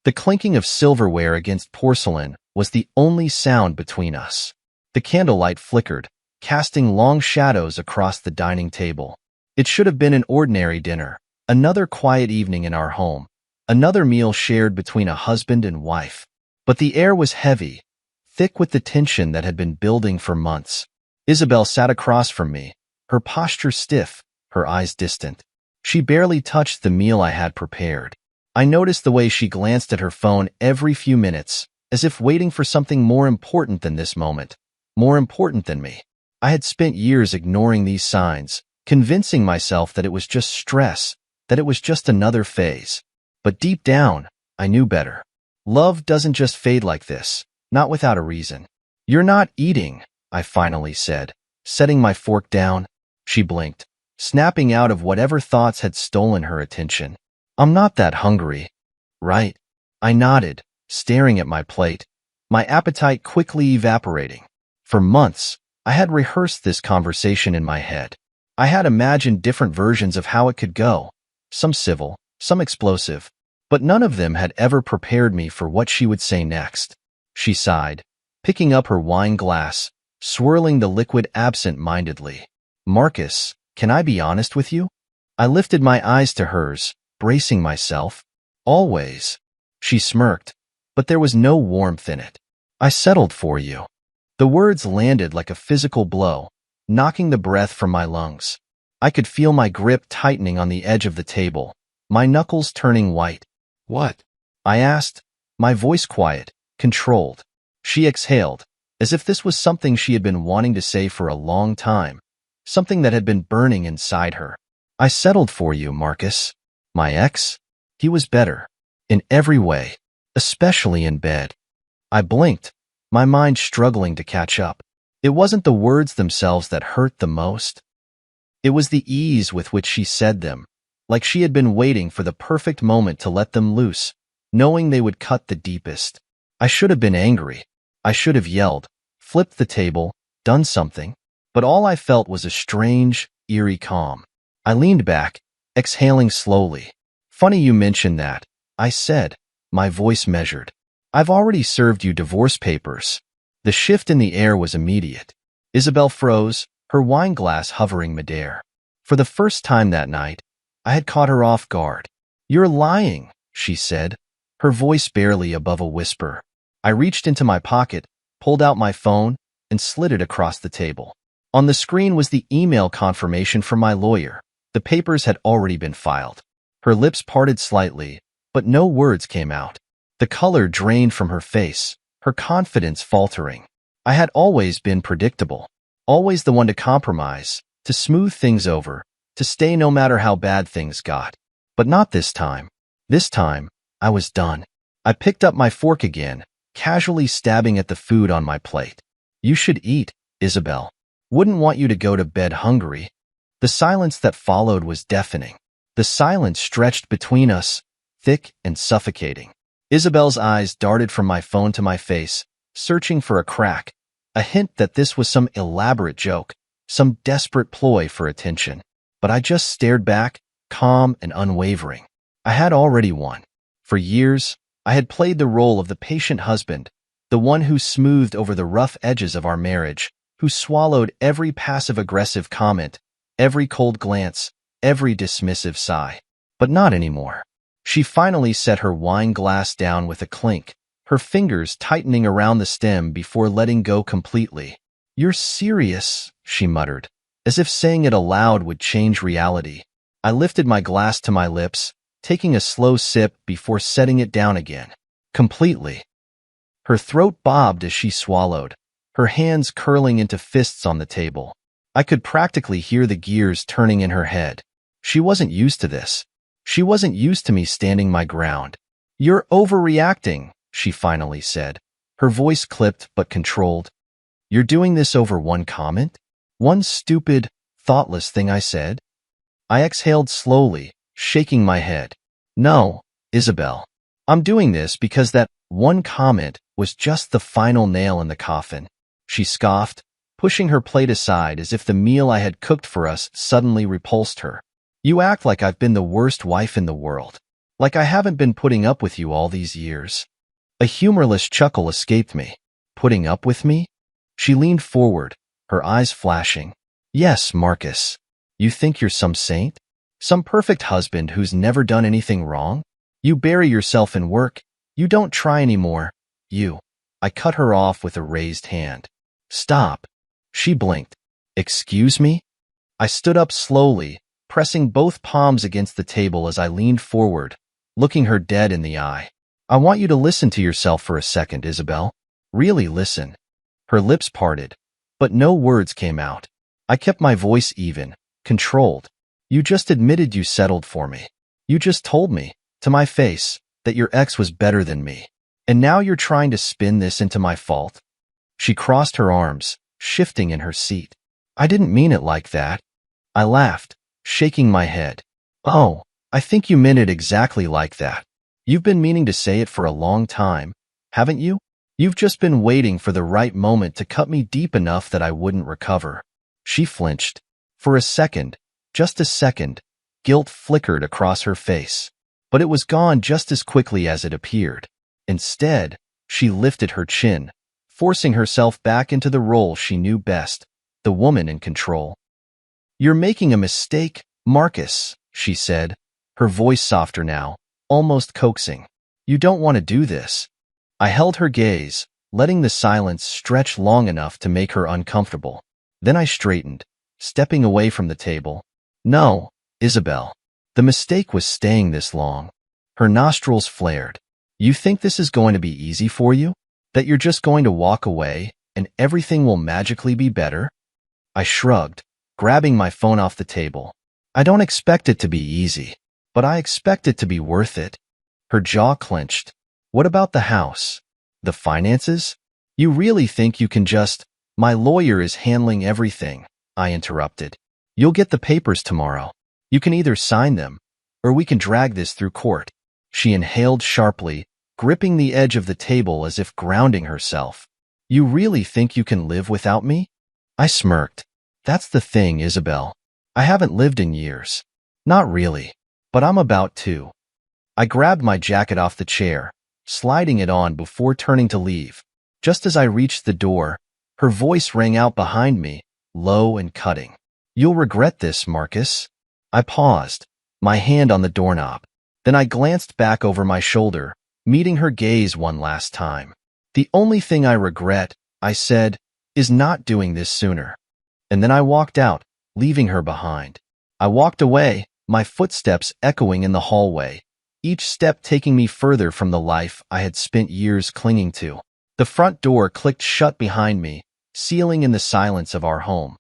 The clinking of silverware against porcelain was the only sound between us. The candlelight flickered, casting long shadows across the dining table. It should have been an ordinary dinner, another quiet evening in our home, another meal shared between a husband and wife. But the air was heavy, thick with the tension that had been building for months. Isabelle sat across from me, her posture stiff, her eyes distant. She barely touched the meal I had prepared. I noticed the way she glanced at her phone every few minutes, as if waiting for something more important than this moment, more important than me. I had spent years ignoring these signs, convincing myself that it was just stress, that it was just another phase. But deep down, I knew better. Love doesn't just fade like this, not without a reason. "You're not eating," I finally said, setting my fork down. She blinked, snapping out of whatever thoughts had stolen her attention. "I'm not that hungry." "Right." I nodded, staring at my plate, my appetite quickly evaporating. For months, I had rehearsed this conversation in my head. I had imagined different versions of how it could go, some civil, some explosive, but none of them had ever prepared me for what she would say next. She sighed, picking up her wine glass, swirling the liquid absent-mindedly. "Marcus, can I be honest with you?" I lifted my eyes to hers, bracing myself. "Always." She smirked, but there was no warmth in it. "I settled for you." The words landed like a physical blow, knocking the breath from my lungs. I could feel my grip tightening on the edge of the table, my knuckles turning white. "What?" I asked, my voice quiet, controlled. She exhaled, as if this was something she had been wanting to say for a long time, something that had been burning inside her. "I settled for you, Marcus." "My ex?" "He was better. In every way. Especially in bed." I blinked, my mind struggling to catch up. It wasn't the words themselves that hurt the most. It was the ease with which she said them, like she had been waiting for the perfect moment to let them loose, knowing they would cut the deepest. I should have been angry. I should have yelled, flipped the table, done something, but all I felt was a strange, eerie calm. I leaned back, exhaling slowly. "Funny you mentioned that," I said, my voice measured. "I've already served you divorce papers." The shift in the air was immediate. Isabelle froze, her wine glass hovering midair. For the first time that night, I had caught her off guard. "You're lying," she said, her voice barely above a whisper. I reached into my pocket, pulled out my phone, and slid it across the table. On the screen was the email confirmation from my lawyer. The papers had already been filed. Her lips parted slightly, but no words came out. The color drained from her face, her confidence faltering. I had always been predictable, always the one to compromise, to smooth things over, to stay no matter how bad things got. But not this time. This time, I was done. I picked up my fork again, casually stabbing at the food on my plate. "You should eat, Isabelle. Wouldn't want you to go to bed hungry." The silence that followed was deafening. The silence stretched between us, thick and suffocating. Isabelle's eyes darted from my phone to my face, searching for a crack, a hint that this was some elaborate joke, some desperate ploy for attention. But I just stared back, calm and unwavering. I had already won. For years, I had played the role of the patient husband, the one who smoothed over the rough edges of our marriage, who swallowed every passive-aggressive comment, every cold glance, every dismissive sigh. But not anymore. She finally set her wine glass down with a clink, her fingers tightening around the stem before letting go completely. "You're serious," she muttered, as if saying it aloud would change reality. I lifted my glass to my lips, taking a slow sip before setting it down again. Completely. Her throat bobbed as she swallowed, her hands curling into fists on the table. I could practically hear the gears turning in her head. She wasn't used to this. She wasn't used to me standing my ground. "You're overreacting," she finally said, her voice clipped but controlled. "You're doing this over one comment? One stupid, thoughtless thing I said?" I exhaled slowly, shaking my head. "No, Isabelle. I'm doing this because that one comment was just the final nail in the coffin." She scoffed, pushing her plate aside as if the meal I had cooked for us suddenly repulsed her. "You act like I've been the worst wife in the world." Like I haven't been putting up with you all these years. A humorless chuckle escaped me. Putting up with me? She leaned forward, her eyes flashing. Yes, Marcus. You think you're some saint? Some perfect husband who's never done anything wrong? You bury yourself in work. You don't try anymore. You. I cut her off with a raised hand. Stop. She blinked. Excuse me? I stood up slowly, pressing both palms against the table as I leaned forward, looking her dead in the eye. I want you to listen to yourself for a second, Isabelle. Really listen. Her lips parted, but no words came out. I kept my voice even, controlled. You just admitted you settled for me. You just told me, to my face, that your ex was better than me. And now you're trying to spin this into my fault? She crossed her arms, shifting in her seat. I didn't mean it like that. I laughed, shaking my head. Oh, I think you meant it exactly like that. You've been meaning to say it for a long time, haven't you? You've just been waiting for the right moment to cut me deep enough that I wouldn't recover. She flinched. For a second, just a second, guilt flickered across her face. But it was gone just as quickly as it appeared. Instead, she lifted her chin, forcing herself back into the role she knew best, the woman in control. You're making a mistake, Marcus, she said, her voice softer now, almost coaxing. You don't want to do this. I held her gaze, letting the silence stretch long enough to make her uncomfortable. Then I straightened, stepping away from the table. No, Isabelle. The mistake was staying this long. Her nostrils flared. You think this is going to be easy for you? That you're just going to walk away and everything will magically be better? I shrugged, grabbing my phone off the table. I don't expect it to be easy, but I expect it to be worth it. Her jaw clenched. What about the house? The finances? You really think you can just— My lawyer is handling everything, I interrupted. You'll get the papers tomorrow. You can either sign them, or we can drag this through court. She inhaled sharply, gripping the edge of the table as if grounding herself. You really think you can live without me? I smirked. That's the thing, Isabelle. I haven't lived in years. Not really, but I'm about to. I grabbed my jacket off the chair, sliding it on before turning to leave. Just as I reached the door, her voice rang out behind me, low and cutting. You'll regret this, Marcus. I paused, my hand on the doorknob. Then I glanced back over my shoulder, meeting her gaze one last time. The only thing I regret, I said, is not doing this sooner. And then I walked out, leaving her behind. I walked away, my footsteps echoing in the hallway, each step taking me further from the life I had spent years clinging to. The front door clicked shut behind me, sealing in the silence of our home.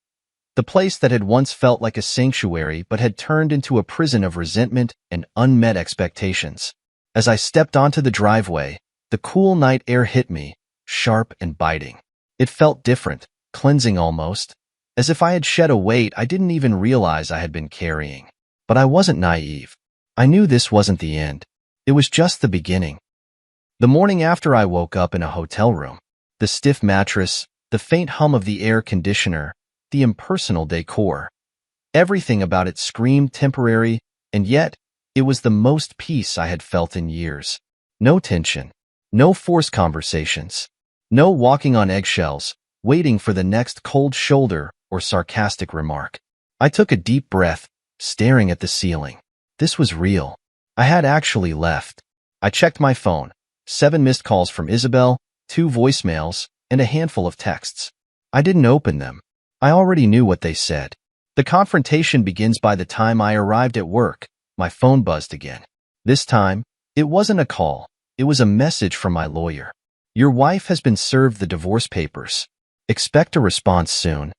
The place that had once felt like a sanctuary but had turned into a prison of resentment and unmet expectations. As I stepped onto the driveway, the cool night air hit me, sharp and biting. It felt different, cleansing almost, as if I had shed a weight I didn't even realize I had been carrying. But I wasn't naive. I knew this wasn't the end. It was just the beginning. The morning after I woke up in a hotel room, the stiff mattress, the faint hum of the air conditioner, the impersonal decor. Everything about it screamed temporary, and yet, it was the most peace I had felt in years. No tension, no forced conversations, no walking on eggshells, waiting for the next cold shoulder or sarcastic remark. I took a deep breath, staring at the ceiling. This was real. I had actually left. I checked my phone. 7 missed calls from Isabelle, 2 voicemails, and a handful of texts. I didn't open them. I already knew what they said. The confrontation begins by the time I arrived at work. My phone buzzed again. This time, it wasn't a call. It was a message from my lawyer. Your wife has been served the divorce papers. Expect a response soon.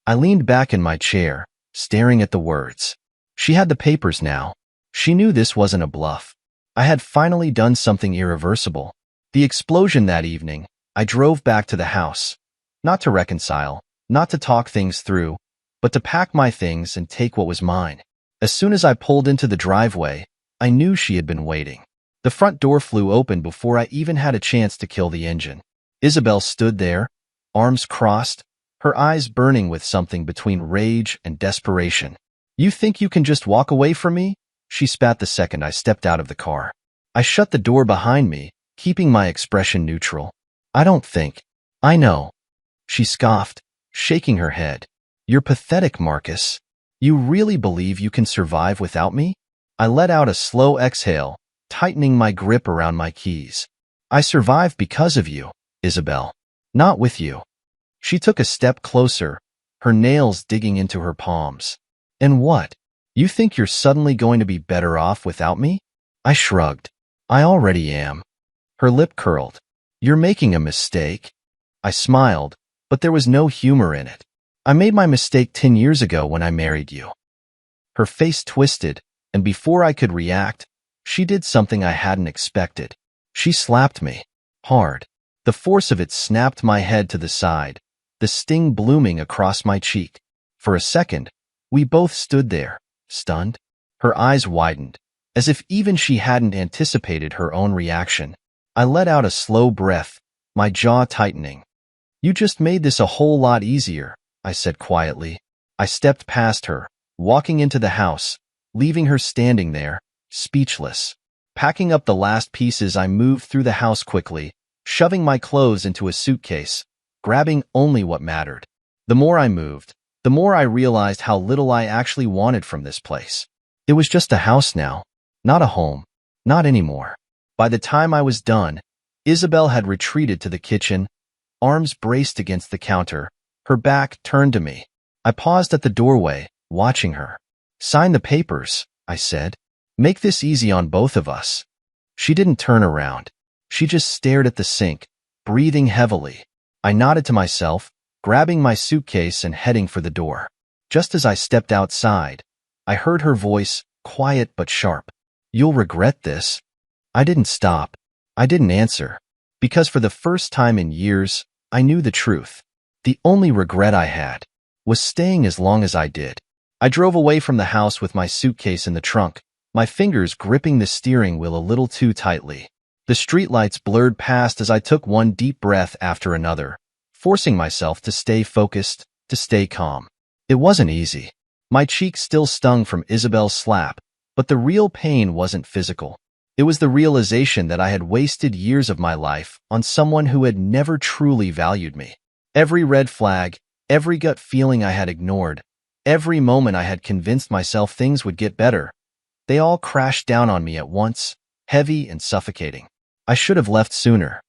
I leaned back in my chair, staring at the words. She had the papers now. She knew this wasn't a bluff. I had finally done something irreversible. The explosion that evening, I drove back to the house. Not to reconcile, not to talk things through, but to pack my things and take what was mine. As soon as I pulled into the driveway, I knew she had been waiting. The front door flew open before I even had a chance to kill the engine. Isabelle stood there, arms crossed, her eyes burning with something between rage and desperation. You think you can just walk away from me? she spat the second I stepped out of the car. I shut the door behind me, keeping my expression neutral. I don't think. I know. She scoffed, shaking her head. You're pathetic, Marcus. You really believe you can survive without me? I let out a slow exhale, tightening my grip around my keys. I survived because of you, Isabelle. Not with you. She took a step closer, her nails digging into her palms. And what? You think you're suddenly going to be better off without me? I shrugged. I already am. Her lip curled. You're making a mistake. I smiled, but there was no humor in it. I made my mistake 10 years ago when I married you. Her face twisted, and before I could react, she did something I hadn't expected. She slapped me. Hard. The force of it snapped my head to the side, the sting blooming across my cheek. For a second, we both stood there, stunned. Her eyes widened, as if even she hadn't anticipated her own reaction. I let out a slow breath, my jaw tightening. You just made this a whole lot easier, I said quietly. I stepped past her, walking into the house, leaving her standing there, speechless. Packing up the last pieces, I moved through the house quickly, shoving my clothes into a suitcase, grabbing only what mattered. The more I moved, the more I realized how little I actually wanted from this place. It was just a house now, not a home, not anymore. By the time I was done, Isabelle had retreated to the kitchen, arms braced against the counter, her back turned to me. I paused at the doorway, watching her. Sign the papers, I said. Make this easy on both of us. She didn't turn around. She just stared at the sink, breathing heavily. I nodded to myself, grabbing my suitcase and heading for the door. Just as I stepped outside, I heard her voice, quiet but sharp. You'll regret this. I didn't stop. I didn't answer. Because for the first time in years, I knew the truth. The only regret I had was staying as long as I did. I drove away from the house with my suitcase in the trunk, my fingers gripping the steering wheel a little too tightly. The streetlights blurred past as I took one deep breath after another, forcing myself to stay focused, to stay calm. It wasn't easy. My cheeks still stung from Isabelle's slap, but the real pain wasn't physical. It was the realization that I had wasted years of my life on someone who had never truly valued me. Every red flag, every gut feeling I had ignored, every moment I had convinced myself things would get better, they all crashed down on me at once, heavy and suffocating. I should have left sooner.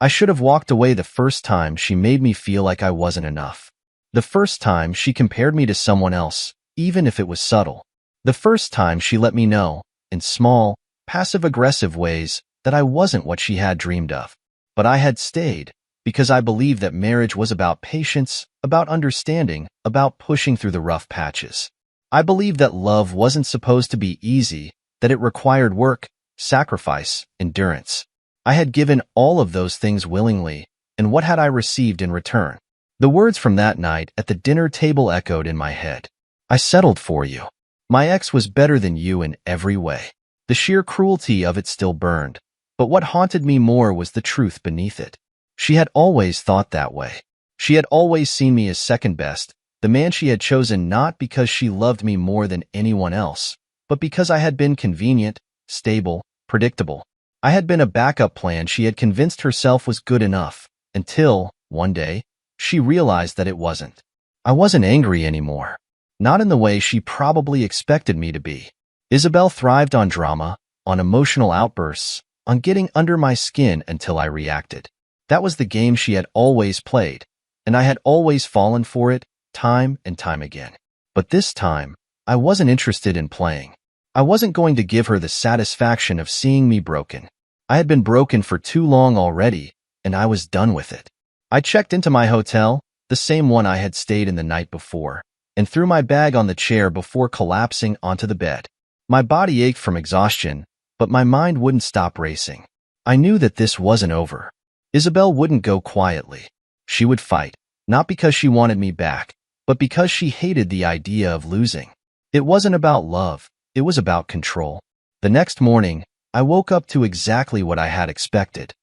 I should have walked away the first time she made me feel like I wasn't enough. The first time she compared me to someone else, even if it was subtle. The first time she let me know, in small, passive-aggressive ways, that I wasn't what she had dreamed of. But I had stayed, because I believed that marriage was about patience, about understanding, about pushing through the rough patches. I believed that love wasn't supposed to be easy, that it required work, sacrifice, endurance. I had given all of those things willingly, and what had I received in return? The words from that night at the dinner table echoed in my head. I settled for you. My ex was better than you in every way. The sheer cruelty of it still burned, but what haunted me more was the truth beneath it. She had always thought that way. She had always seen me as second best, the man she had chosen not because she loved me more than anyone else, but because I had been convenient, stable, predictable. I had been a backup plan she had convinced herself was good enough, until, one day, she realized that it wasn't. I wasn't angry anymore. Not in the way she probably expected me to be. Isabelle thrived on drama, on emotional outbursts, on getting under my skin until I reacted. That was the game she had always played, and I had always fallen for it, time and time again. But this time, I wasn't interested in playing. I wasn't going to give her the satisfaction of seeing me broken. I had been broken for too long already, and I was done with it. I checked into my hotel, the same one I had stayed in the night before, and threw my bag on the chair before collapsing onto the bed. My body ached from exhaustion, but my mind wouldn't stop racing. I knew that this wasn't over. Isabelle wouldn't go quietly. She would fight, not because she wanted me back, but because she hated the idea of losing. It wasn't about love, it was about control. The next morning, I woke up to exactly what I had expected.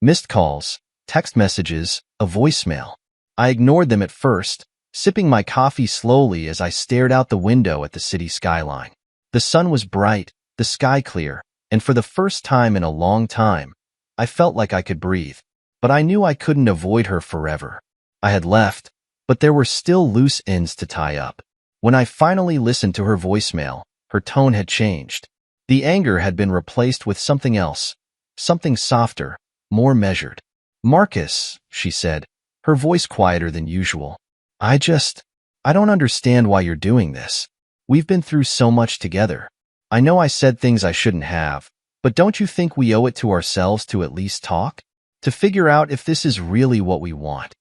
Missed calls, text messages, a voicemail. I ignored them at first, sipping my coffee slowly as I stared out the window at the city skyline. The sun was bright, the sky clear, and for the first time in a long time, I felt like I could breathe. But I knew I couldn't avoid her forever. I had left, but there were still loose ends to tie up. When I finally listened to her voicemail, her tone had changed. The anger had been replaced with something else, something softer, more measured. "Marcus," she said, her voice quieter than usual. I don't understand why you're doing this. We've been through so much together. I know I said things I shouldn't have, but don't you think we owe it to ourselves to at least talk? To figure out if this is really what we want?"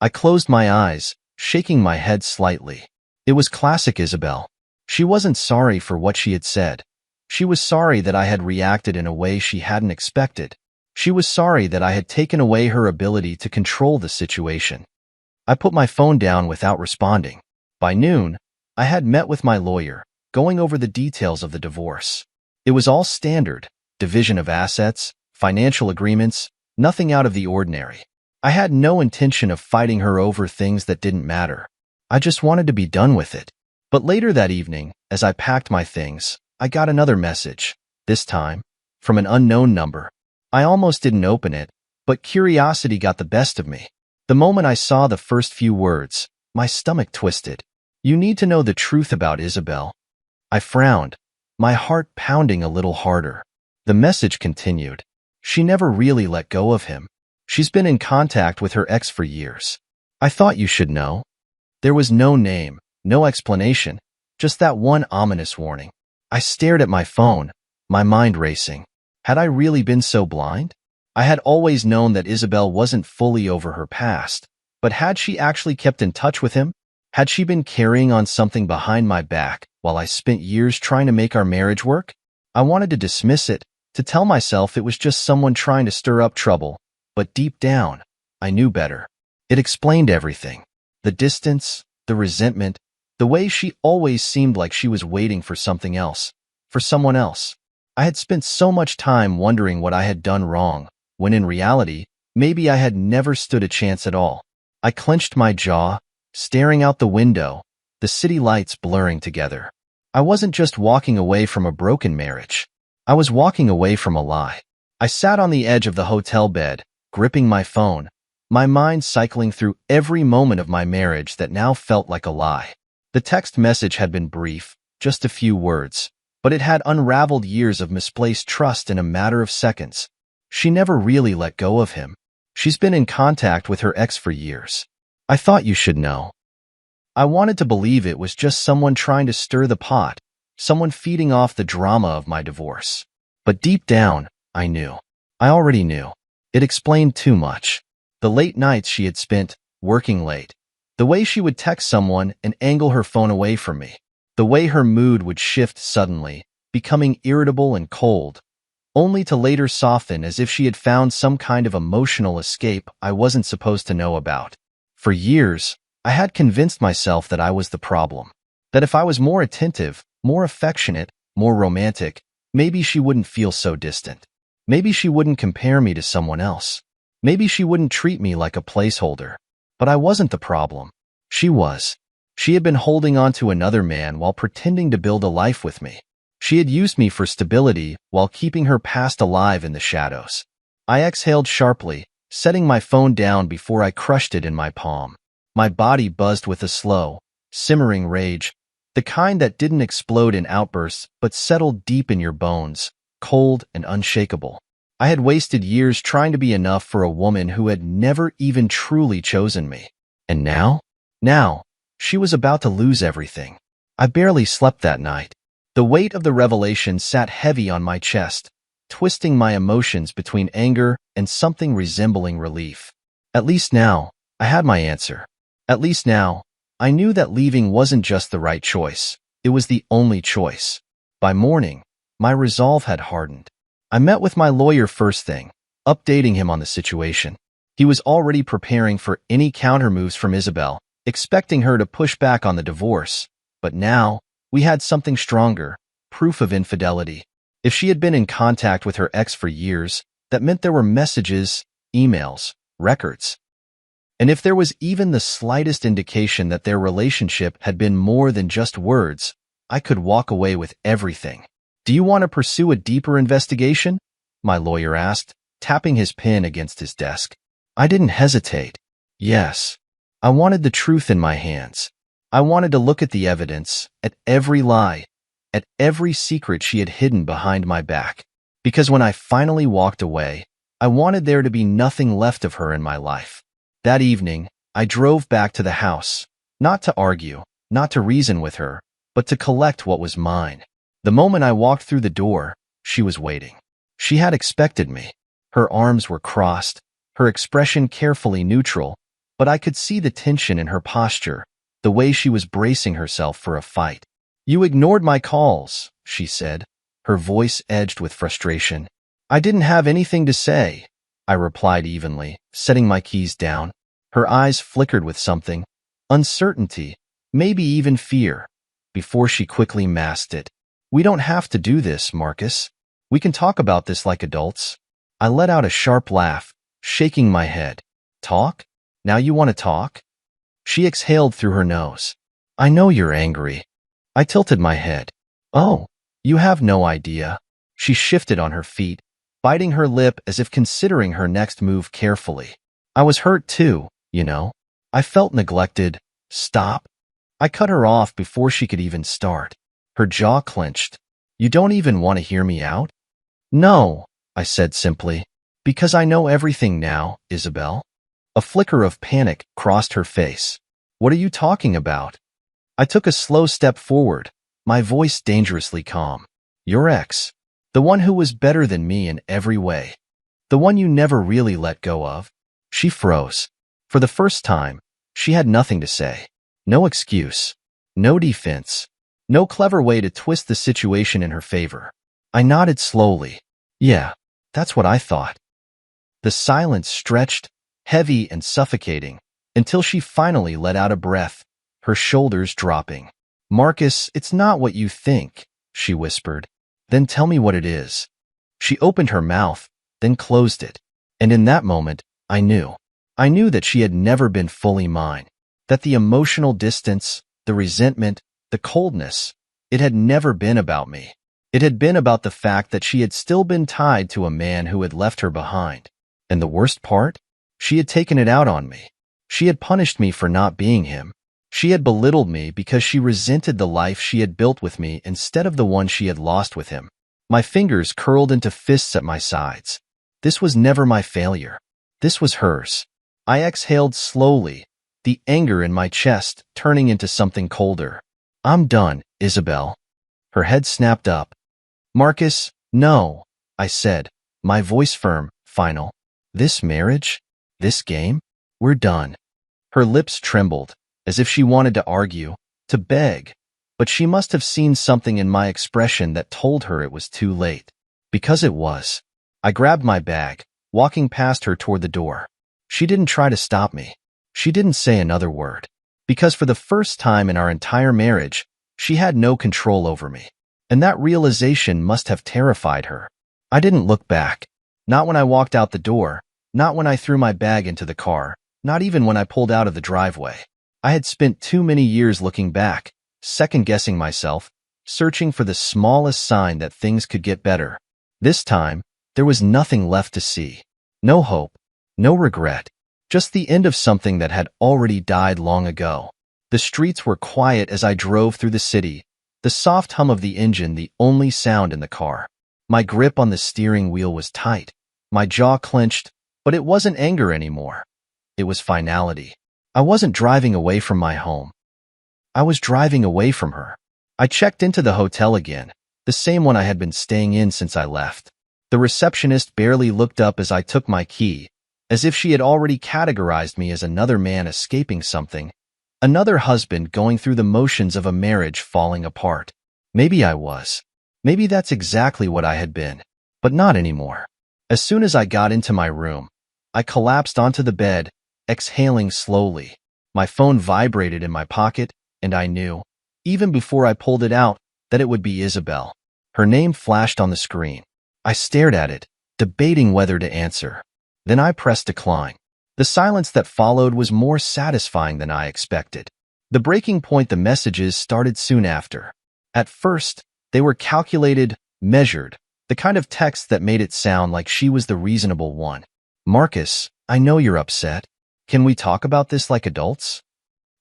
I closed my eyes, shaking my head slightly. It was classic Isabelle. She wasn't sorry for what she had said. She was sorry that I had reacted in a way she hadn't expected. She was sorry that I had taken away her ability to control the situation. I put my phone down without responding. By noon, I had met with my lawyer, going over the details of the divorce. It was all standard: division of assets, financial agreements, nothing out of the ordinary. I had no intention of fighting her over things that didn't matter. I just wanted to be done with it. But later that evening, as I packed my things, I got another message, this time from an unknown number. I almost didn't open it, but curiosity got the best of me. The moment I saw the first few words, my stomach twisted. "You need to know the truth about Isabelle." I frowned, my heart pounding a little harder. The message continued. "She never really let go of him. She's been in contact with her ex for years. I thought you should know." There was no name, no explanation, just that one ominous warning. I stared at my phone, my mind racing. Had I really been so blind? I had always known that Isabelle wasn't fully over her past, but had she actually kept in touch with him? Had she been carrying on something behind my back while I spent years trying to make our marriage work? I wanted to dismiss it, to tell myself it was just someone trying to stir up trouble, but deep down, I knew better. It explained everything. The distance, the resentment, the way she always seemed like she was waiting for something else, for someone else. I had spent so much time wondering what I had done wrong, when in reality, maybe I had never stood a chance at all. I clenched my jaw, staring out the window, the city lights blurring together. I wasn't just walking away from a broken marriage. I was walking away from a lie. I sat on the edge of the hotel bed, gripping my phone, my mind cycling through every moment of my marriage that now felt like a lie. The text message had been brief, just a few words, but it had unraveled years of misplaced trust in a matter of seconds. She never really let go of him. She's been in contact with her ex for years. I thought you should know. I wanted to believe it was just someone trying to stir the pot, someone feeding off the drama of my divorce. But deep down, I knew. I already knew. It explained too much. The late nights she had spent, working late. The way she would text someone and angle her phone away from me. The way her mood would shift suddenly, becoming irritable and cold, only to later soften as if she had found some kind of emotional escape I wasn't supposed to know about. For years, I had convinced myself that I was the problem. That if I was more attentive, more affectionate, more romantic, maybe she wouldn't feel so distant. Maybe she wouldn't compare me to someone else. Maybe she wouldn't treat me like a placeholder. But I wasn't the problem. She was. She had been holding on to another man while pretending to build a life with me. She had used me for stability while keeping her past alive in the shadows. I exhaled sharply, setting my phone down before I crushed it in my palm. My body buzzed with a slow, simmering rage, the kind that didn't explode in outbursts but settled deep in your bones, cold and unshakable. I had wasted years trying to be enough for a woman who had never even truly chosen me. And now, she was about to lose everything. I barely slept that night. The weight of the revelation sat heavy on my chest, twisting my emotions between anger and something resembling relief. At least now, I had my answer. At least now, I knew that leaving wasn't just the right choice. It was the only choice. By morning, my resolve had hardened. I met with my lawyer first thing, updating him on the situation. He was already preparing for any countermoves from Isabelle, expecting her to push back on the divorce. But now, we had something stronger, proof of infidelity. If she had been in contact with her ex for years, that meant there were messages, emails, records. And if there was even the slightest indication that their relationship had been more than just words, I could walk away with everything. Do you want to pursue a deeper investigation? My lawyer asked, tapping his pen against his desk. I didn't hesitate. Yes. I wanted the truth in my hands. I wanted to look at the evidence, at every lie, at every secret she had hidden behind my back. Because when I finally walked away, I wanted there to be nothing left of her in my life. That evening, I drove back to the house, not to argue, not to reason with her, but to collect what was mine. The moment I walked through the door, she was waiting. She had expected me. Her arms were crossed, her expression carefully neutral, but I could see the tension in her posture, the way she was bracing herself for a fight. You ignored my calls, she said, her voice edged with frustration. I didn't have anything to say, I replied evenly, setting my keys down. Her eyes flickered with something, uncertainty, maybe even fear, before she quickly masked it. We don't have to do this, Marcus. We can talk about this like adults. I let out a sharp laugh, shaking my head. Talk? Now you want to talk? She exhaled through her nose. I know you're angry. I tilted my head. Oh, you have no idea. She shifted on her feet, biting her lip as if considering her next move carefully. I was hurt too, you know. I felt neglected. Stop. I cut her off before she could even start. Her jaw clenched. You don't even want to hear me out? No, I said simply. Because I know everything now, Isabelle. A flicker of panic crossed her face. What are you talking about? I took a slow step forward, my voice dangerously calm. Your ex. The one who was better than me in every way. The one you never really let go of. She froze. For the first time, she had nothing to say. No excuse. No defense. No clever way to twist the situation in her favor. I nodded slowly. Yeah, that's what I thought. The silence stretched, heavy and suffocating, until she finally let out a breath, her shoulders dropping. Marcus, it's not what you think, she whispered. Then tell me what it is. She opened her mouth, then closed it. And in that moment, I knew. I knew that she had never been fully mine. That the emotional distance, the resentment, the coldness, it had never been about me. It had been about the fact that she had still been tied to a man who had left her behind. And the worst part? She had taken it out on me. She had punished me for not being him. She had belittled me because she resented the life she had built with me instead of the one she had lost with him. My fingers curled into fists at my sides. This was never my failure. This was hers. I exhaled slowly, the anger in my chest turning into something colder. I'm done, Isabelle. Her head snapped up. Marcus, no, I said, my voice firm, final. This marriage? This game? We're done. Her lips trembled, as if she wanted to argue, to beg, but she must have seen something in my expression that told her it was too late. Because it was. I grabbed my bag, walking past her toward the door. She didn't try to stop me. She didn't say another word. Because for the first time in our entire marriage, she had no control over me. And that realization must have terrified her. I didn't look back. Not when I walked out the door, not when I threw my bag into the car, not even when I pulled out of the driveway. I had spent too many years looking back, second-guessing myself, searching for the smallest sign that things could get better. This time, there was nothing left to see. No hope, no regret, just the end of something that had already died long ago. The streets were quiet as I drove through the city, the soft hum of the engine the only sound in the car. My grip on the steering wheel was tight, my jaw clenched, but it wasn't anger anymore. It was finality. I wasn't driving away from my home. I was driving away from her. I checked into the hotel again, the same one I had been staying in since I left. The receptionist barely looked up as I took my key, as if she had already categorized me as another man escaping something, another husband going through the motions of a marriage falling apart. Maybe I was. Maybe that's exactly what I had been, but not anymore. As soon as I got into my room, I collapsed onto the bed, exhaling slowly. My phone vibrated in my pocket, and I knew, even before I pulled it out, that it would be Isabelle. Her name flashed on the screen. I stared at it, debating whether to answer. Then I pressed decline. The silence that followed was more satisfying than I expected. The breaking point the messages started soon after. At first, they were calculated, measured, the kind of text that made it sound like she was the reasonable one. Marcus, I know you're upset. Can we talk about this like adults?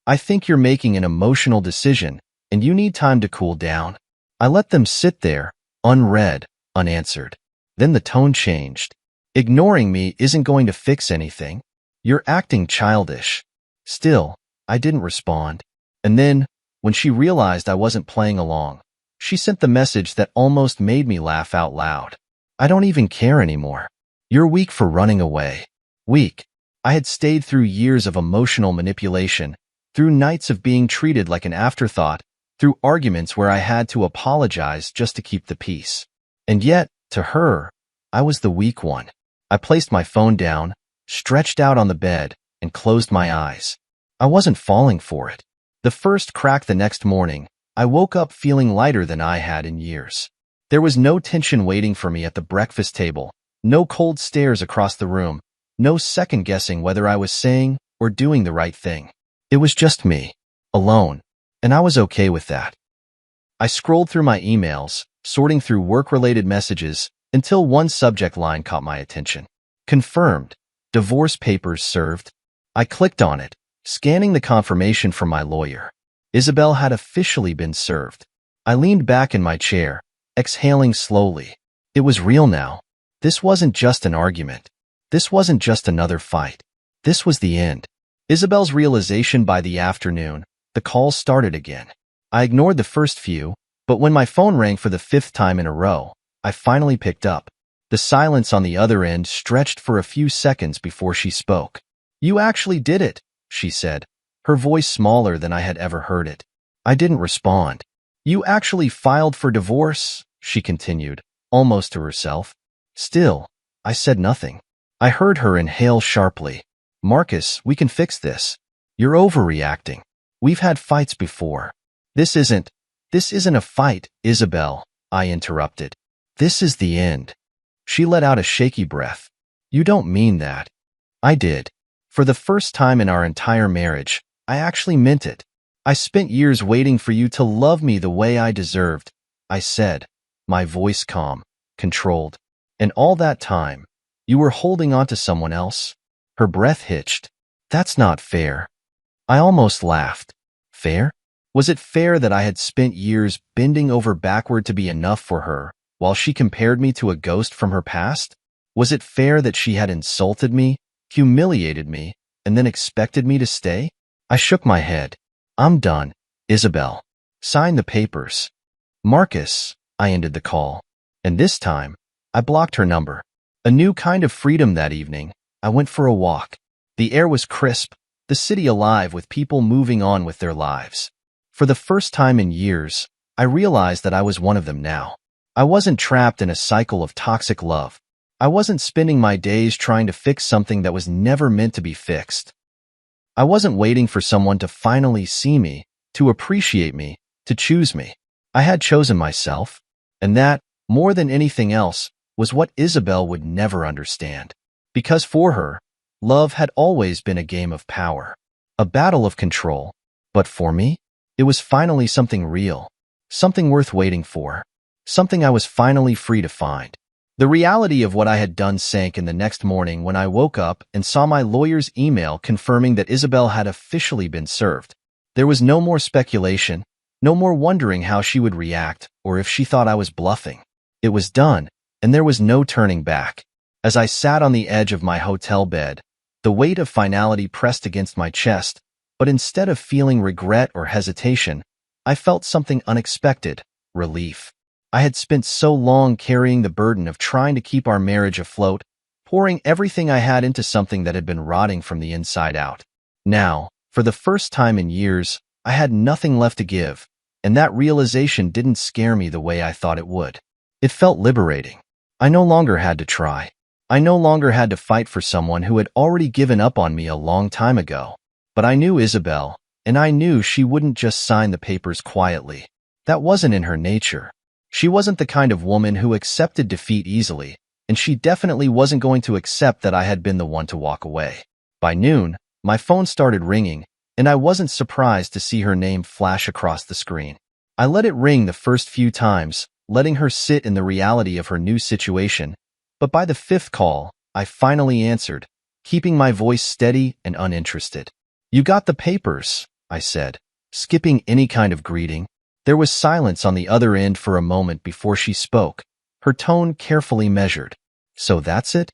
I think you're making an emotional decision, and you need time to cool down. I let them sit there, unread, unanswered. Then the tone changed. Ignoring me isn't going to fix anything. You're acting childish. Still, I didn't respond. And then, when she realized I wasn't playing along, she sent the message that almost made me laugh out loud. I don't even care anymore. You're weak for running away. Weak. I had stayed through years of emotional manipulation, through nights of being treated like an afterthought, through arguments where I had to apologize just to keep the peace. And yet, to her, I was the weak one. I placed my phone down, stretched out on the bed, and closed my eyes. I wasn't falling for it. The first crack the next morning, I woke up feeling lighter than I had in years. There was no tension waiting for me at the breakfast table, no cold stares across the room, no second-guessing whether I was saying or doing the right thing. It was just me, alone, and I was okay with that. I scrolled through my emails, sorting through work-related messages, until one subject line caught my attention. Confirmed. Divorce papers served. I clicked on it, scanning the confirmation from my lawyer. Isabelle had officially been served. I leaned back in my chair, exhaling slowly. It was real now. This wasn't just an argument. This wasn't just another fight. This was the end. Isabelle's realization by the afternoon, the calls started again. I ignored the first few, but when my phone rang for the 5th time in a row, I finally picked up. The silence on the other end stretched for a few seconds before she spoke. You actually did it, she said, her voice smaller than I had ever heard it. I didn't respond. You actually filed for divorce, she continued, almost to herself. Still, I said nothing. I heard her inhale sharply. Marcus, we can fix this. You're overreacting. We've had fights before. This isn't a fight, Isabelle, I interrupted. This is the end. She let out a shaky breath. You don't mean that. I did. For the first time in our entire marriage, I actually meant it. I spent years waiting for you to love me the way I deserved, I said, my voice calm, controlled. And all that time, you were holding on to someone else? Her breath hitched. That's not fair. I almost laughed. Fair? Was it fair that I had spent years bending over backward to be enough for her, while she compared me to a ghost from her past? Was it fair that she had insulted me, humiliated me, and then expected me to stay? I shook my head. I'm done, Isabelle. Sign the papers. Marcus, I ended the call. And this time, I blocked her number. A new kind of freedom that evening. I went for a walk. The air was crisp, the city alive with people moving on with their lives. For the first time in years, I realized that I was one of them now. I wasn't trapped in a cycle of toxic love. I wasn't spending my days trying to fix something that was never meant to be fixed. I wasn't waiting for someone to finally see me, to appreciate me, to choose me. I had chosen myself, and that, more than anything else, was what Isabelle would never understand. Because for her, love had always been a game of power, a battle of control. But for me, it was finally something real, something worth waiting for, something I was finally free to find. The reality of what I had done sank in the next morning when I woke up and saw my lawyer's email confirming that Isabelle had officially been served. There was no more speculation, no more wondering how she would react or if she thought I was bluffing. It was done, and there was no turning back. As I sat on the edge of my hotel bed, the weight of finality pressed against my chest, but instead of feeling regret or hesitation, I felt something unexpected, relief. I had spent so long carrying the burden of trying to keep our marriage afloat, pouring everything I had into something that had been rotting from the inside out. Now, for the first time in years, I had nothing left to give, and that realization didn't scare me the way I thought it would. It felt liberating. I no longer had to try. I no longer had to fight for someone who had already given up on me a long time ago. But I knew Isabelle, and I knew she wouldn't just sign the papers quietly. That wasn't in her nature. She wasn't the kind of woman who accepted defeat easily, and she definitely wasn't going to accept that I had been the one to walk away. By noon, my phone started ringing, and I wasn't surprised to see her name flash across the screen. I let it ring the first few times, letting her sit in the reality of her new situation, but by the fifth call, I finally answered, keeping my voice steady and uninterested. "You got the papers," I said, skipping any kind of greeting. There was silence on the other end for a moment before she spoke, her tone carefully measured. "So that's it?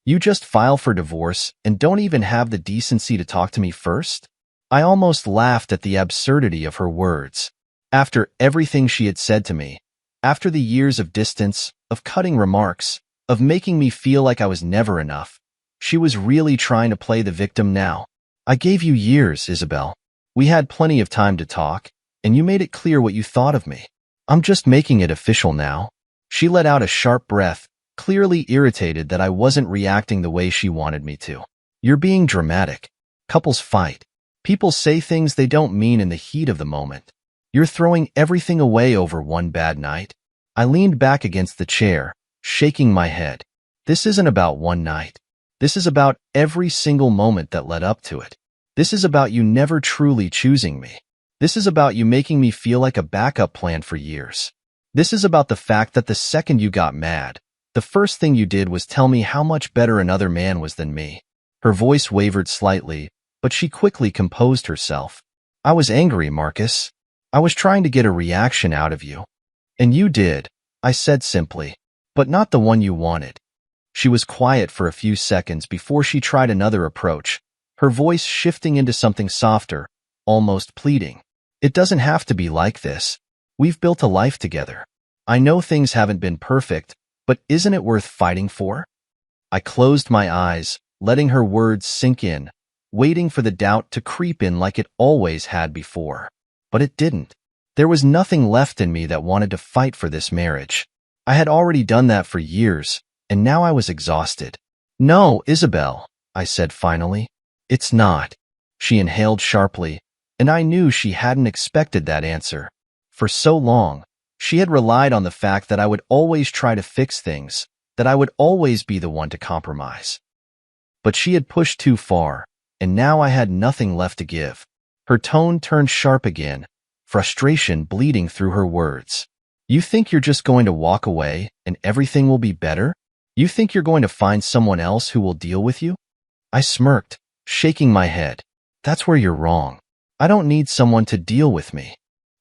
You just file for divorce and don't even have the decency to talk to me first?" I almost laughed at the absurdity of her words. After everything she had said to me, after the years of distance, of cutting remarks, of making me feel like I was never enough, she was really trying to play the victim now. "I gave you years, Isabelle. We had plenty of time to talk, and you made it clear what you thought of me. I'm just making it official now." She let out a sharp breath, clearly irritated that I wasn't reacting the way she wanted me to. "You're being dramatic. Couples fight. People say things they don't mean in the heat of the moment. You're throwing everything away over one bad night." I leaned back against the chair, shaking my head. "This isn't about one night. This is about every single moment that led up to it. This is about you never truly choosing me. This is about you making me feel like a backup plan for years. This is about the fact that the second you got mad, the first thing you did was tell me how much better another man was than me." Her voice wavered slightly, but she quickly composed herself. "I was angry, Marcus. I was trying to get a reaction out of you. And you did," I said simply, "but not the one you wanted." She was quiet for a few seconds before she tried another approach, her voice shifting into something softer, almost pleading. "It doesn't have to be like this. We've built a life together. I know things haven't been perfect, but isn't it worth fighting for?" I closed my eyes, letting her words sink in, waiting for the doubt to creep in like it always had before. But it didn't. There was nothing left in me that wanted to fight for this marriage. I had already done that for years, and now I was exhausted. "No, Isabelle," I said finally. "It's not." She inhaled sharply, and I knew she hadn't expected that answer. For so long, she had relied on the fact that I would always try to fix things, that I would always be the one to compromise. But she had pushed too far, and now I had nothing left to give. Her tone turned sharp again, frustration bleeding through her words. "You think you're just going to walk away and everything will be better? You think you're going to find someone else who will deal with you?" I smirked, shaking my head. "That's where you're wrong. I don't need someone to deal with me.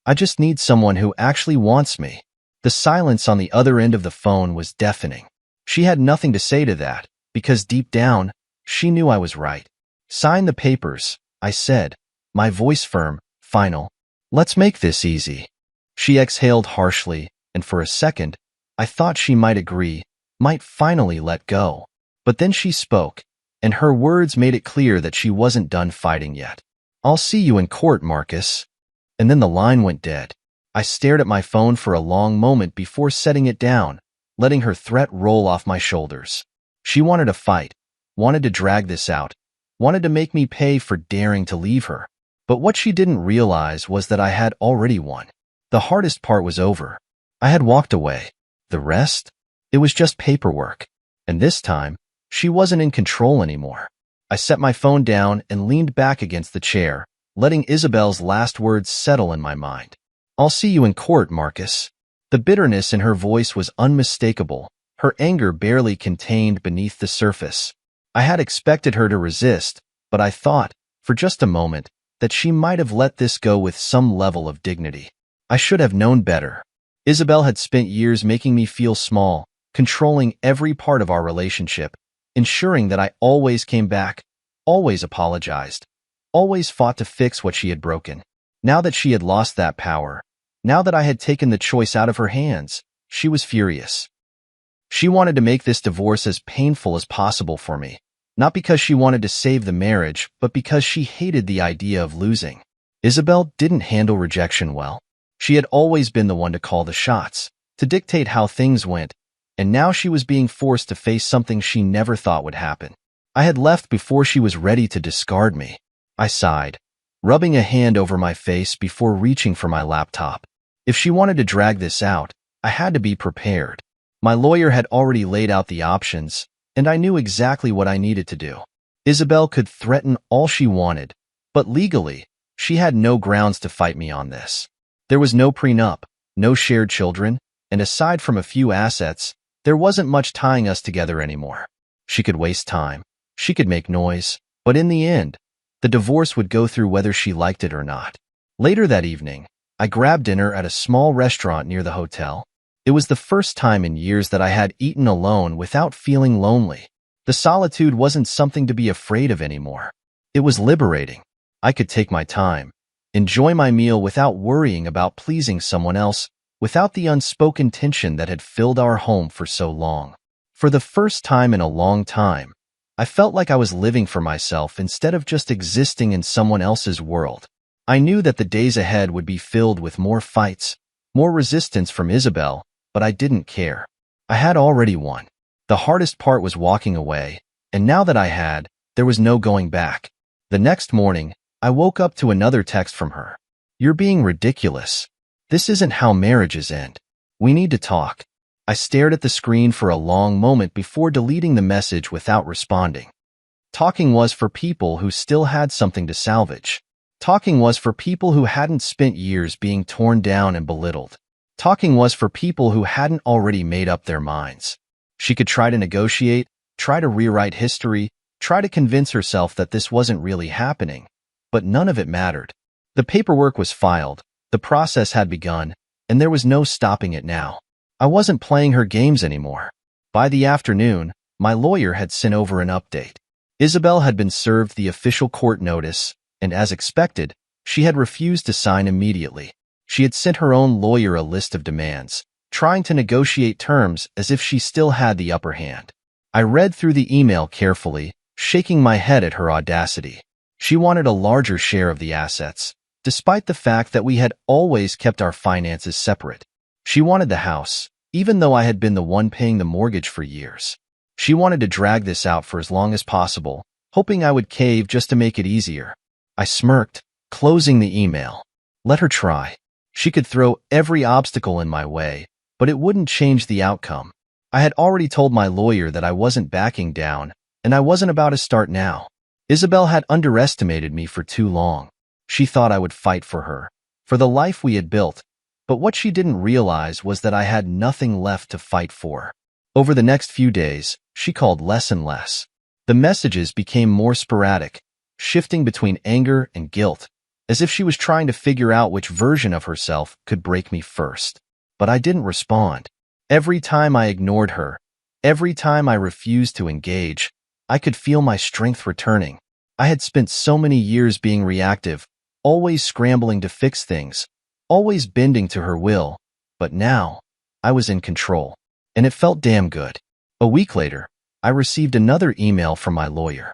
I just need someone who actually wants me." The silence on the other end of the phone was deafening. She had nothing to say to that, because deep down, she knew I was right. "Sign the papers," I said, my voice firm, final. "Let's make this easy." She exhaled harshly, and for a second, I thought she might agree, might finally let go. But then she spoke, and her words made it clear that she wasn't done fighting yet. "I'll see you in court, Marcus." And then the line went dead. I stared at my phone for a long moment before setting it down, letting her threat roll off my shoulders. She wanted to fight, wanted to drag this out, wanted to make me pay for daring to leave her. But what she didn't realize was that I had already won. The hardest part was over. I had walked away. The rest? It was just paperwork. And this time, she wasn't in control anymore. I set my phone down and leaned back against the chair, letting Isabelle's last words settle in my mind. "I'll see you in court, Marcus." The bitterness in her voice was unmistakable, her anger barely contained beneath the surface. I had expected her to resist, but I thought, for just a moment, that she might have let this go with some level of dignity. I should have known better. Isabelle had spent years making me feel small, controlling every part of our relationship, ensuring that I always came back, always apologized, always fought to fix what she had broken. Now that she had lost that power, now that I had taken the choice out of her hands, she was furious. She wanted to make this divorce as painful as possible for me, not because she wanted to save the marriage, but because she hated the idea of losing. Isabelle didn't handle rejection well. She had always been the one to call the shots, to dictate how things went, and now she was being forced to face something she never thought would happen. I had left before she was ready to discard me. I sighed, rubbing a hand over my face before reaching for my laptop. If she wanted to drag this out, I had to be prepared. My lawyer had already laid out the options, and I knew exactly what I needed to do. Isabelle could threaten all she wanted, but legally, she had no grounds to fight me on this. There was no prenup, no shared children, and aside from a few assets, there wasn't much tying us together anymore. She could waste time. She could make noise. But in the end, the divorce would go through whether she liked it or not. Later that evening, I grabbed dinner at a small restaurant near the hotel. It was the first time in years that I had eaten alone without feeling lonely. The solitude wasn't something to be afraid of anymore. It was liberating. I could take my time, enjoy my meal without worrying about pleasing someone else, without the unspoken tension that had filled our home for so long. For the first time in a long time, I felt like I was living for myself instead of just existing in someone else's world. I knew that the days ahead would be filled with more fights, more resistance from Isabelle, but I didn't care. I had already won. The hardest part was walking away, and now that I had, there was no going back. The next morning, I woke up to another text from her. "You're being ridiculous. This isn't how marriages end. We need to talk." I stared at the screen for a long moment before deleting the message without responding. Talking was for people who still had something to salvage. Talking was for people who hadn't spent years being torn down and belittled. Talking was for people who hadn't already made up their minds. She could try to negotiate, try to rewrite history, try to convince herself that this wasn't really happening, but none of it mattered. The paperwork was filed, the process had begun, and there was no stopping it now. I wasn't playing her games anymore. By the afternoon, my lawyer had sent over an update. Isabelle had been served the official court notice, and as expected, she had refused to sign immediately. She had sent her own lawyer a list of demands, trying to negotiate terms as if she still had the upper hand. I read through the email carefully, shaking my head at her audacity. She wanted a larger share of the assets, despite the fact that we had always kept our finances separate. She wanted the house, even though I had been the one paying the mortgage for years. She wanted to drag this out for as long as possible, hoping I would cave just to make it easier. I smirked, closing the email. Let her try. She could throw every obstacle in my way, but it wouldn't change the outcome. I had already told my lawyer that I wasn't backing down, and I wasn't about to start now. Isabelle had underestimated me for too long. She thought I would fight for her, for the life we had built, but what she didn't realize was that I had nothing left to fight for. Over the next few days, she called less and less. The messages became more sporadic, shifting between anger and guilt, as if she was trying to figure out which version of herself could break me first. But I didn't respond. Every time I ignored her, every time I refused to engage, I could feel my strength returning. I had spent so many years being reactive, always scrambling to fix things, always bending to her will, but now, I was in control, and it felt damn good. A week later, I received another email from my lawyer.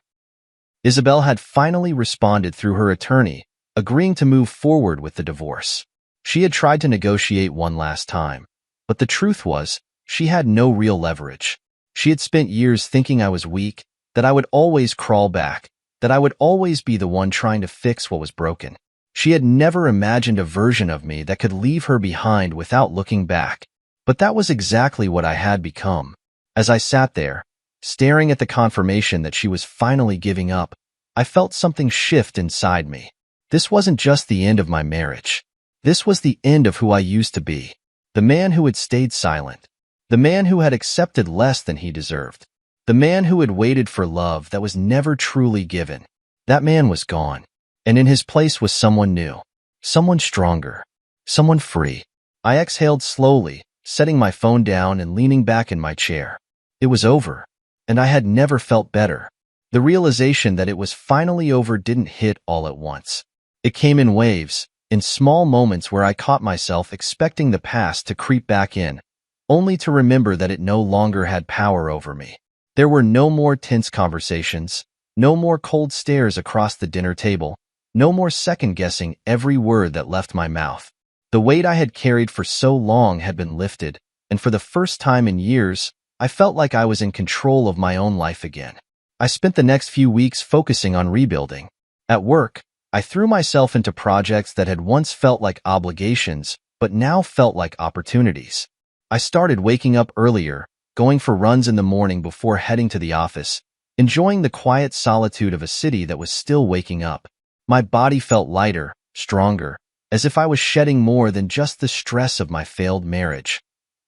Isabelle had finally responded through her attorney, agreeing to move forward with the divorce. She had tried to negotiate one last time, but the truth was, she had no real leverage. She had spent years thinking I was weak, that I would always crawl back, that I would always be the one trying to fix what was broken. She had never imagined a version of me that could leave her behind without looking back. But that was exactly what I had become. As I sat there, staring at the confirmation that she was finally giving up, I felt something shift inside me. This wasn't just the end of my marriage. This was the end of who I used to be. The man who had stayed silent. The man who had accepted less than he deserved. The man who had waited for love that was never truly given. That man was gone. And in his place was someone new. Someone stronger. Someone free. I exhaled slowly, setting my phone down and leaning back in my chair. It was over. And I had never felt better. The realization that it was finally over didn't hit all at once. It came in waves, in small moments where I caught myself expecting the past to creep back in, only to remember that it no longer had power over me. There were no more tense conversations, no more cold stares across the dinner table, no more second-guessing every word that left my mouth. The weight I had carried for so long had been lifted, and for the first time in years, I felt like I was in control of my own life again. I spent the next few weeks focusing on rebuilding. At work, I threw myself into projects that had once felt like obligations, but now felt like opportunities. I started waking up earlier, going for runs in the morning before heading to the office, enjoying the quiet solitude of a city that was still waking up. My body felt lighter, stronger, as if I was shedding more than just the stress of my failed marriage.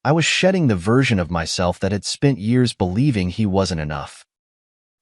I was shedding the version of myself that had spent years believing he wasn't enough.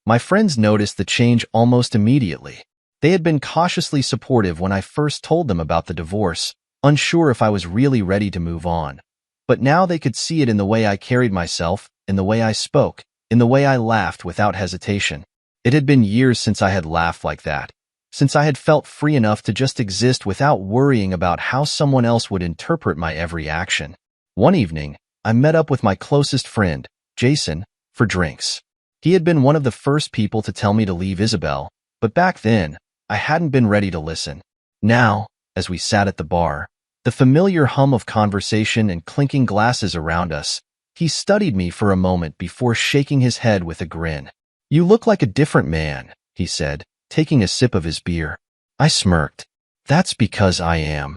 My friends noticed the change almost immediately. They had been cautiously supportive when I first told them about the divorce, unsure if I was really ready to move on. But now they could see it in the way I carried myself, in the way I spoke, in the way I laughed without hesitation. It had been years since I had laughed like that, since I had felt free enough to just exist without worrying about how someone else would interpret my every action. One evening, I met up with my closest friend, Jason, for drinks. He had been one of the first people to tell me to leave Isabelle, but back then, I hadn't been ready to listen. Now, as we sat at the bar, the familiar hum of conversation and clinking glasses around us, he studied me for a moment before shaking his head with a grin. "You look like a different man," he said, taking a sip of his beer. I smirked. "That's because I am."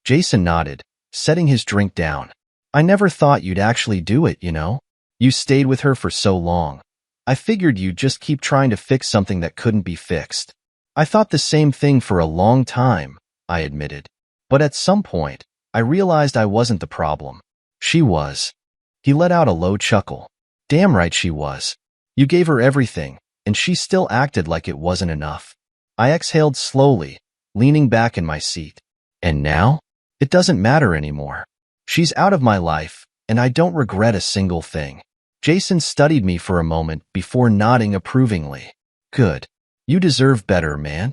Jason nodded, setting his drink down. "I never thought you'd actually do it, you know? You stayed with her for so long. I figured you'd just keep trying to fix something that couldn't be fixed." "I thought the same thing for a long time," I admitted. "But at some point, I realized I wasn't the problem. She was." He let out a low chuckle. "Damn right she was. You gave her everything, and she still acted like it wasn't enough." I exhaled slowly, leaning back in my seat. "And now? It doesn't matter anymore. She's out of my life, and I don't regret a single thing." Jason studied me for a moment before nodding approvingly. "Good. You deserve better, man."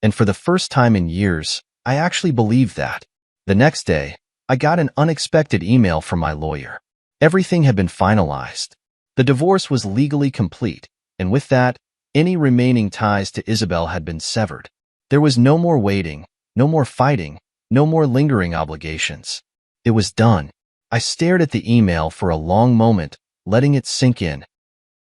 And for the first time in years, I actually believed that. The next day, I got an unexpected email from my lawyer. Everything had been finalized. The divorce was legally complete, and with that, any remaining ties to Isabelle had been severed. There was no more waiting, no more fighting, no more lingering obligations. It was done. I stared at the email for a long moment, letting it sink in.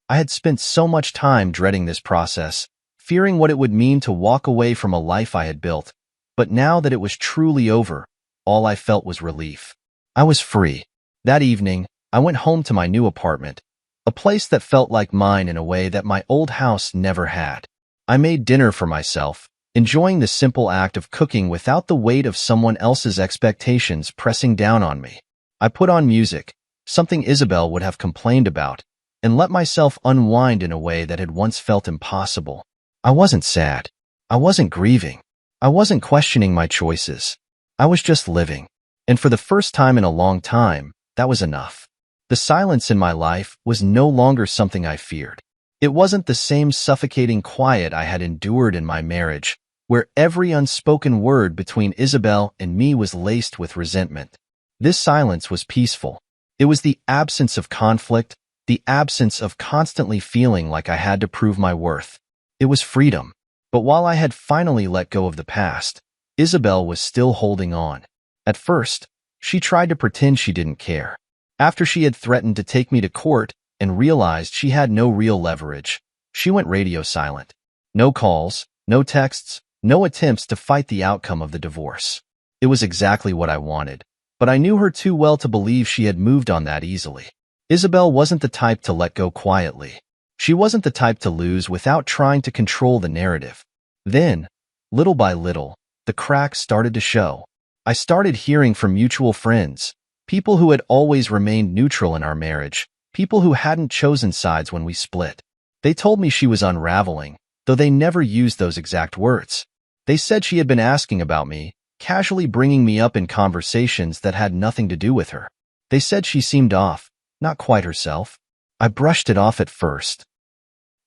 I had spent so much time dreading this process, fearing what it would mean to walk away from a life I had built. But now that it was truly over, all I felt was relief. I was free. That evening, I went home to my new apartment, a place that felt like mine in a way that my old house never had. I made dinner for myself, enjoying the simple act of cooking without the weight of someone else's expectations pressing down on me. I put on music, something Isabelle would have complained about, and let myself unwind in a way that had once felt impossible. I wasn't sad. I wasn't grieving. I wasn't questioning my choices. I was just living. And for the first time in a long time, that was enough. The silence in my life was no longer something I feared. It wasn't the same suffocating quiet I had endured in my marriage, where every unspoken word between Isabelle and me was laced with resentment. This silence was peaceful. It was the absence of conflict, the absence of constantly feeling like I had to prove my worth. It was freedom. But while I had finally let go of the past, Isabelle was still holding on. At first, she tried to pretend she didn't care. After she had threatened to take me to court and realized she had no real leverage, she went radio silent. No calls, no texts, no attempts to fight the outcome of the divorce. It was exactly what I wanted, but I knew her too well to believe she had moved on that easily. Isabelle wasn't the type to let go quietly. She wasn't the type to lose without trying to control the narrative. Then, little by little, the cracks started to show. I started hearing from mutual friends, people who had always remained neutral in our marriage, people who hadn't chosen sides when we split. They told me she was unraveling, though they never used those exact words. They said she had been asking about me, casually bringing me up in conversations that had nothing to do with her. They said she seemed off, not quite herself. I brushed it off at first.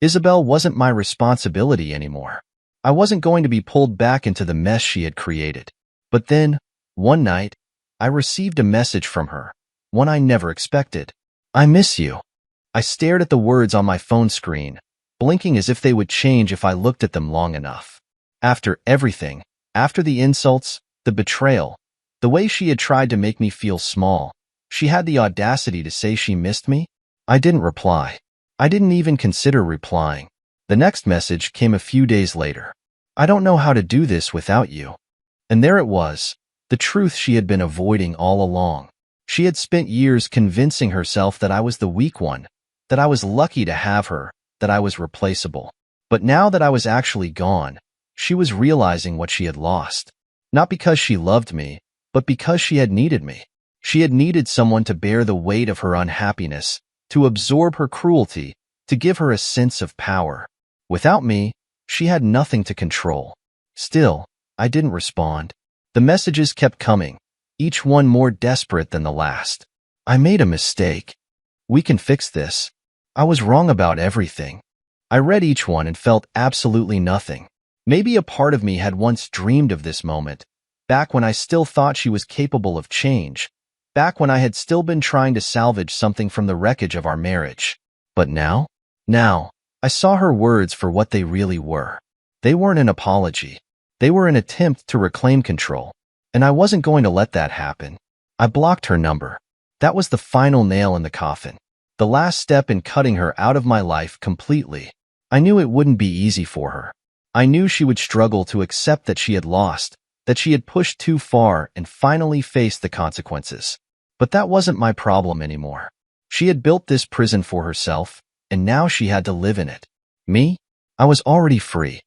Isabelle wasn't my responsibility anymore. I wasn't going to be pulled back into the mess she had created. But then, one night, I received a message from her, one I never expected. "I miss you." I stared at the words on my phone screen, blinking as if they would change if I looked at them long enough. After everything, after the insults, the betrayal, the way she had tried to make me feel small, she had the audacity to say she missed me? I didn't reply. I didn't even consider replying. The next message came a few days later. "I don't know how to do this without you." And there it was, the truth she had been avoiding all along. She had spent years convincing herself that I was the weak one, that I was lucky to have her, that I was replaceable. But now that I was actually gone, she was realizing what she had lost. Not because she loved me, but because she had needed me. She had needed someone to bear the weight of her unhappiness, to absorb her cruelty, to give her a sense of power. Without me, she had nothing to control. Still, I didn't respond. The messages kept coming, each one more desperate than the last. I made a mistake. We can fix this. I was wrong about everything. I read each one and felt absolutely nothing. Maybe a part of me had once dreamed of this moment, back when I still thought she was capable of change, back when I had still been trying to salvage something from the wreckage of our marriage. But now, I saw her words for what they really were. They weren't an apology. They were an attempt to reclaim control. And I wasn't going to let that happen. I blocked her number. That was the final nail in the coffin. The last step in cutting her out of my life completely. I knew it wouldn't be easy for her. I knew she would struggle to accept that she had lost, that she had pushed too far and finally faced the consequences. But that wasn't my problem anymore. She had built this prison for herself, and now she had to live in it. Me? I was already free.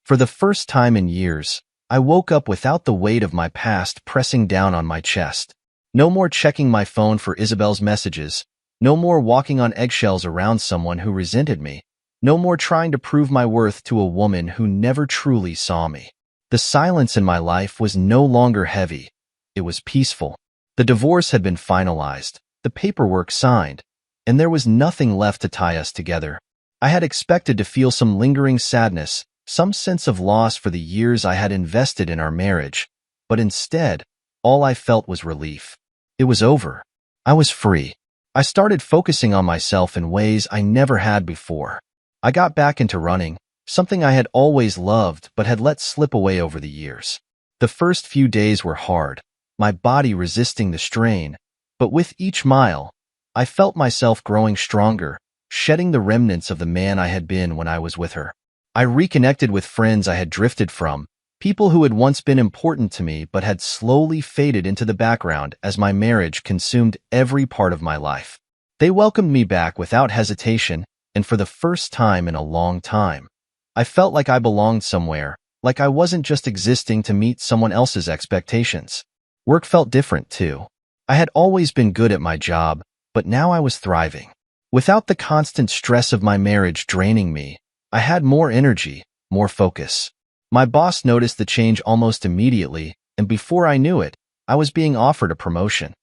For the first time in years, I woke up without the weight of my past pressing down on my chest. No more checking my phone for Isabelle's messages. No more walking on eggshells around someone who resented me. No more trying to prove my worth to a woman who never truly saw me. The silence in my life was no longer heavy. It was peaceful. The divorce had been finalized, the paperwork signed, and there was nothing left to tie us together. I had expected to feel some lingering sadness, some sense of loss for the years I had invested in our marriage, but instead, all I felt was relief. It was over. I was free. I started focusing on myself in ways I never had before. I got back into running, something I had always loved but had let slip away over the years. The first few days were hard, my body resisting the strain, but with each mile, I felt myself growing stronger, shedding the remnants of the man I had been when I was with her. I reconnected with friends I had drifted from, people who had once been important to me but had slowly faded into the background as my marriage consumed every part of my life. They welcomed me back without hesitation, and for the first time in a long time, I felt like I belonged somewhere, like I wasn't just existing to meet someone else's expectations. Work felt different, too. I had always been good at my job, but now I was thriving. Without the constant stress of my marriage draining me, I had more energy, more focus. My boss noticed the change almost immediately, and before I knew it, I was being offered a promotion.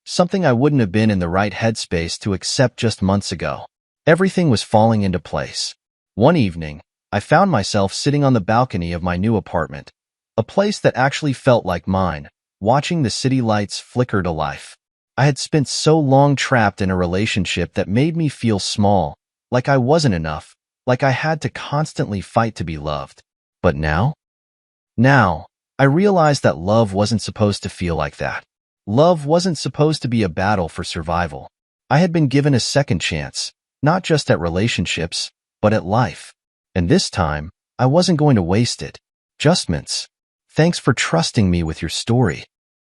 Something I wouldn't have been in the right headspace to accept just months ago. Everything was falling into place. One evening, I found myself sitting on the balcony of my new apartment, a place that actually felt like mine, watching the city lights flicker to life. I had spent so long trapped in a relationship that made me feel small, like I wasn't enough, like I had to constantly fight to be loved. But now, I realized that love wasn't supposed to feel like that. Love wasn't supposed to be a battle for survival. I had been given a second chance, not just at relationships, but at life. And this time, I wasn't going to waste it. Adjustments. Thanks for trusting me with your story.